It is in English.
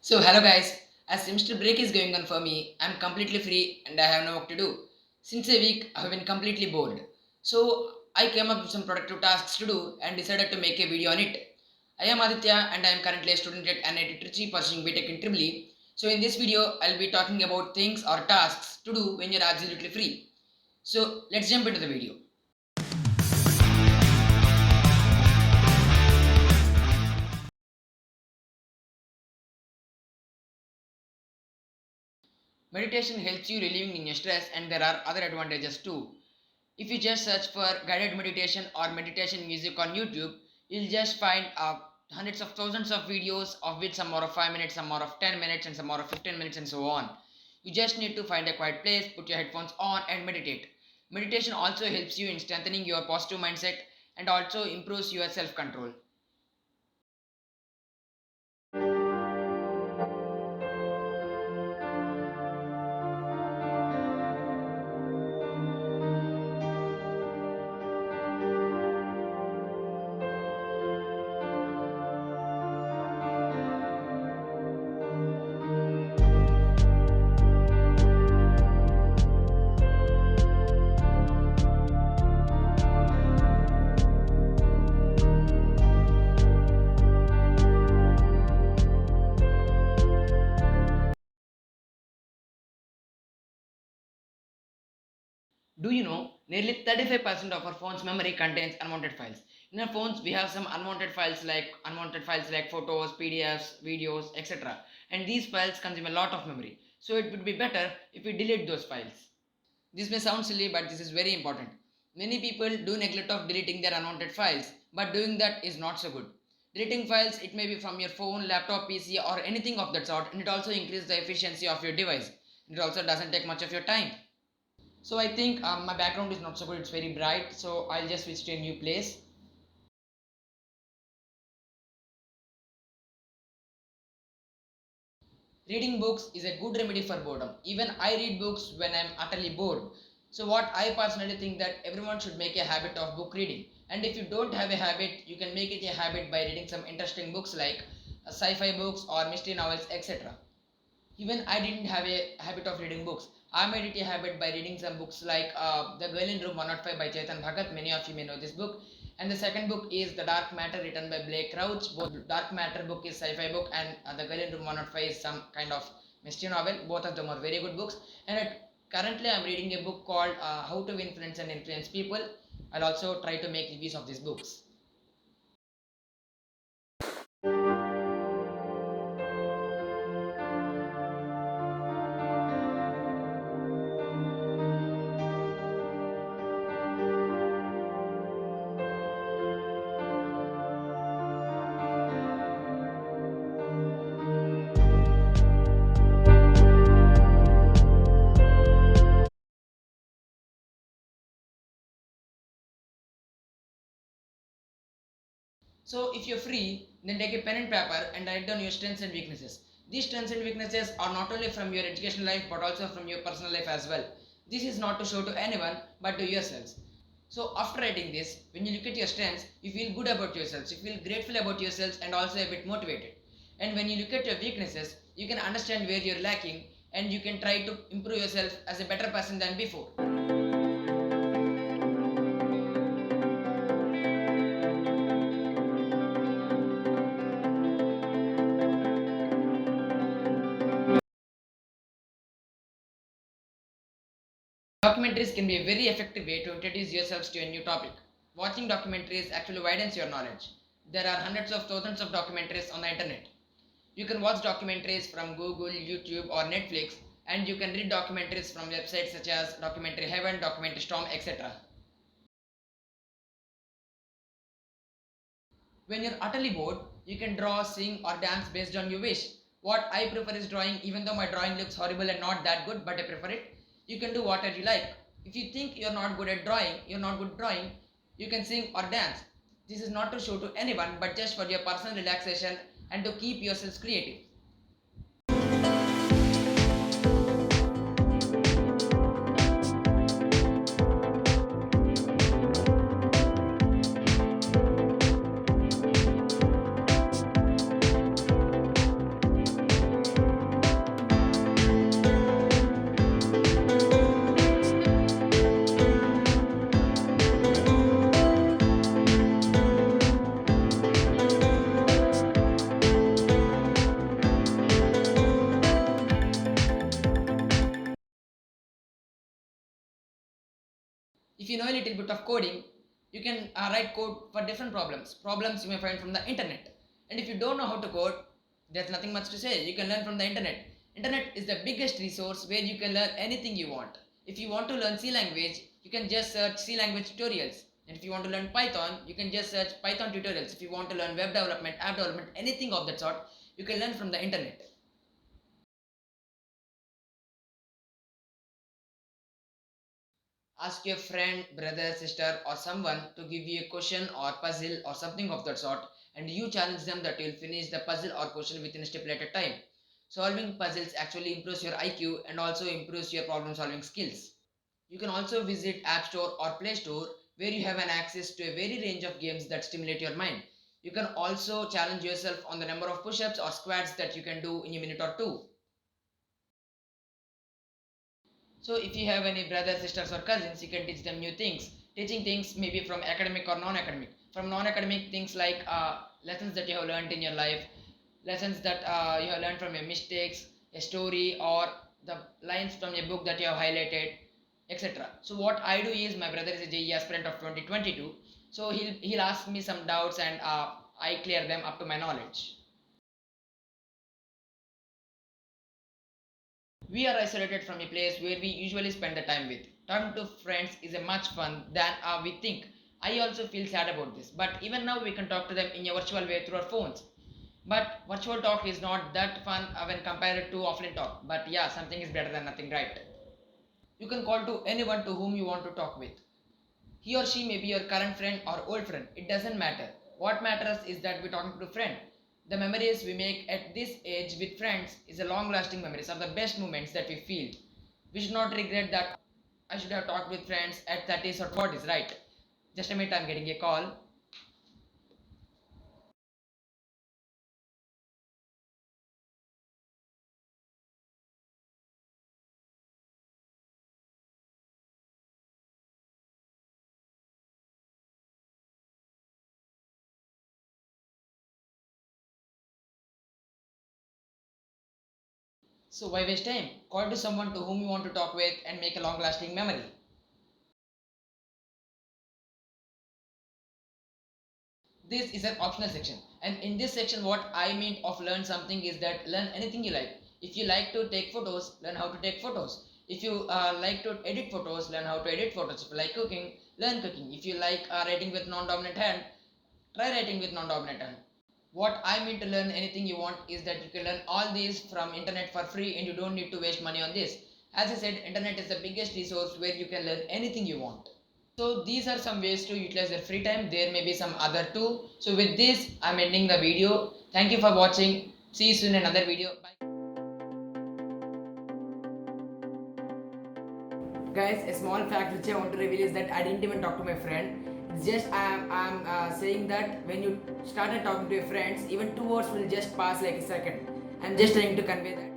So, hello guys. As semester break is going on for me, I'm completely free and I have no work to do. Since a week, I have been completely bored. So, I came up with some productive tasks to do and decided to make a video on it. I am Aditya and I am currently a student at NIT Trichy pursuing BTech in Tribly. So, in this video, I'll be talking about things or tasks to do when you're absolutely free. So, let's jump into the video. Meditation helps you relieving in your stress and there are other advantages too. If you just search for guided meditation or meditation music on YouTube, you'll just find hundreds of thousands of videos, of which some are of 5 minutes, some are of 10 minutes, and some are of 15 minutes, and so on. You just need to find a quiet place, put your headphones on, and meditate. Meditation also helps you in strengthening your positive mindset and also improves your self control. Do you know nearly 35% of our phone's memory contains unwanted files? In our phones, we have some unwanted files like photos, PDFs, videos, etc. And these files consume a lot of memory. So it would be better if we delete those files. This may sound silly, but this is very important. Many people do neglect of deleting their unwanted files, but doing that is not so good. Deleting files, it may be from your phone, laptop, PC, or anything of that sort, and it also increases the efficiency of your device. It also doesn't take much of your time. So I think my background is not so good, it's very bright, so I'll just switch to a new place. Reading books is a good remedy for boredom. Even I read books when I'm utterly bored. So what I personally think that everyone should make a habit of book reading. And if you don't have a habit, you can make it a habit by reading some interesting books like sci-fi books or mystery novels, etc. Even I didn't have a habit of reading books. I made it a habit by reading some books like The Girl in Room 105 by Chetan Bhagat. Many of you may know this book. And the second book is The Dark Matter written by Blake Crouch. Both Dark Matter book is sci-fi book and The Girl in Room 105 is some kind of mystery novel. Both of them are very good books. And currently I'm reading a book called How to Influence and Influence People. I'll also try to make reviews of these books. So if you're free, then take a pen and paper and write down your strengths and weaknesses. These strengths and weaknesses are not only from your educational life but also from your personal life as well. This is not to show to anyone but to yourselves. So after writing this, when you look at your strengths, you feel good about yourselves, you feel grateful about yourselves and also a bit motivated. And when you look at your weaknesses, you can understand where you're lacking and you can try to improve yourself as a better person than before. Documentaries can be a very effective way to introduce yourselves to a new topic. Watching documentaries actually widens your knowledge. There are hundreds of thousands of documentaries on the internet. You can watch documentaries from Google, YouTube, or Netflix, and you can read documentaries from websites such as Documentary Heaven, Documentary Storm, etc. When you're utterly bored, you can draw, sing, or dance based on your wish. What I prefer is drawing, even though my drawing looks horrible and not that good, but I prefer it. You can do whatever you like. If you think you're not good at drawing, you're not good drawing, you can sing or dance. This is not to show to anyone, but just for your personal relaxation and to keep yourselves creative. If you know a little bit of coding, you can write code for different problems you may find from the internet. And if you don't know how to code, there's nothing much to say, you can learn from the internet is the biggest resource where you can learn anything you want. If you want to learn C language, you can just search C language tutorials. And if you want to learn Python, you can just search Python tutorials. If you want to learn web development, app development, anything of that sort, you can learn from the internet. Ask your friend, brother, sister, or someone to give you a question or puzzle or something of that sort, and you challenge them that you'll finish the puzzle or question within a stipulated time. Solving puzzles actually improves your IQ and also improves your problem solving skills. You can also visit App Store or Play Store where you have an access to a very range of games that stimulate your mind. You can also challenge yourself on the number of push-ups or squats that you can do in a minute or two. So if you have any brothers, sisters or cousins, you can teach them new things. Teaching things maybe from academic or non-academic. From non-academic things like lessons that you have learned in your life, lessons that you have learned from your mistakes, a story or the lines from a book that you have highlighted, etc. So what I do is, my brother is a JEE aspirant of 2022. So he'll ask me some doubts and I clear them up to my knowledge. We are isolated from a place where we usually spend the time with. Talking to friends is a much fun than we think. I also feel sad about this, but even now we can talk to them in a virtual way through our phones. But virtual talk is not that fun when compared to offline talk. But yeah, something is better than nothing, right? You can call to anyone to whom you want to talk with. He or she may be your current friend or old friend. It doesn't matter. What matters is that we're talking to a friend. The memories we make at this age with friends is a long-lasting memories of the best moments that we feel. We should not regret that I should have talked with friends at 30s or 40s, right? Just a minute, I'm getting a call. So why waste time? Call to someone to whom you want to talk with and make a long-lasting memory. This is an optional section, and in this section what I mean of learn something is that learn anything you like. If you like to take photos, learn how to take photos. If you like to edit photos, learn how to edit photos. If you like cooking, learn cooking. If you like writing with non-dominant hand, try writing with non-dominant hand. What I mean to learn anything you want is that you can learn all these from internet for free and you don't need to waste money on this. As I said, internet is the biggest resource where you can learn anything you want. So these are some ways to utilize your free time. There may be some other too. So with this, I'm ending the video. Thank you for watching. See you soon in another video. Bye. Guys, a small fact which I want to reveal is that I didn't even talk to my friend. It's just I'm saying that when you started talking to your friends, even 2 hours will just pass like a second. I'm just trying to convey that.